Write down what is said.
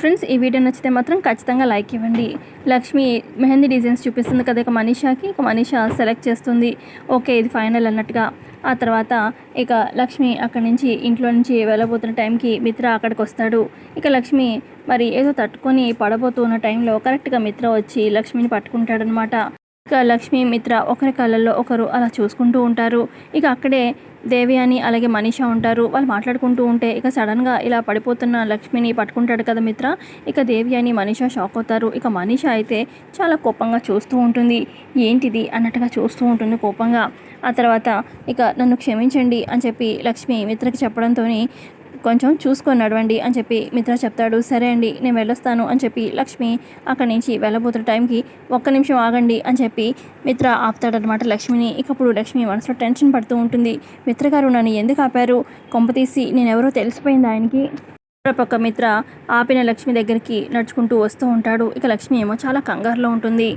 Friends, ఈ video నచ్చితే మాత్రం ఖచ్చితంగా లైక్ ఇవ్వండి. లక్ష్మి మెహందీ డిజైన్స్ చూపిస్తుంది కదా ఇక మనీషాకి. ఇక మనీషా సెలెక్ట్ చేస్తుంది. ఓకే, ఇది ఫైనల్ అన్నట్టుగా. ఆ తర్వాత ఇక లక్ష్మి అక్కడి నుంచి ఇంట్లో నుంచి వెళ్ళబోతున్న టైంకి మిత్ర అక్కడికి వస్తాడు. ఇక లక్ష్మి మరి ఏదో తట్టుకొని పడబోతున్న టైంలో కరెక్ట్గా మిత్ర వచ్చి లక్ష్మిని పట్టుకుంటాడనమాట. ఇక లక్ష్మి మిత్ర ఒకరి కళ్ళల్లో ఒకరు అలా చూసుకుంటూ ఉంటారు. ఇక అక్కడే దేవయాని అలాగే మనీషా ఉంటారు. వాళ్ళు మాట్లాడుకుంటూ ఉంటే ఇక సడన్గా ఇలా పడిపోతున్న లక్ష్మిని పట్టుకుంటాడు కదా మిత్ర. ఇక దేవయాని మనీషా షాక్ అవుతారు. ఇక మనీషా అయితే చాలా కోపంగా చూస్తూ ఉంటుంది. ఏంటిది అన్నట్టుగా చూస్తూ ఉంటుంది కోపంగా. ఆ తర్వాత ఇక నన్ను క్షమించండి అని చెప్పి లక్ష్మి మిత్రకి చెప్పడంతో కొంచెం చూసుకొని నడవండి అని చెప్పి మిత్ర చెప్తాడు. సరే అండి, నేను వెళ్ళొస్తాను అని చెప్పి లక్ష్మి అక్కడి నుంచి వెళ్ళబోతున్న టైంకి ఒక్క నిమిషం ఆగండి అని చెప్పి మిత్ర ఆపుతాడనమాట లక్ష్మిని. ఇకప్పుడు లక్ష్మి మనసులో టెన్షన్ పడుతూ ఉంటుంది. మిత్ర గారు నన్ను ఎందుకు ఆపారు? కొంపతీసి నేనెవరో తెలిసిపోయింది ఆయనకి. పక్క మిత్ర ఆపిన లక్ష్మి దగ్గరికి నడుచుకుంటూ వస్తూ ఉంటాడు. ఇక లక్ష్మి ఏమో చాలా కంగారులో ఉంటుంది.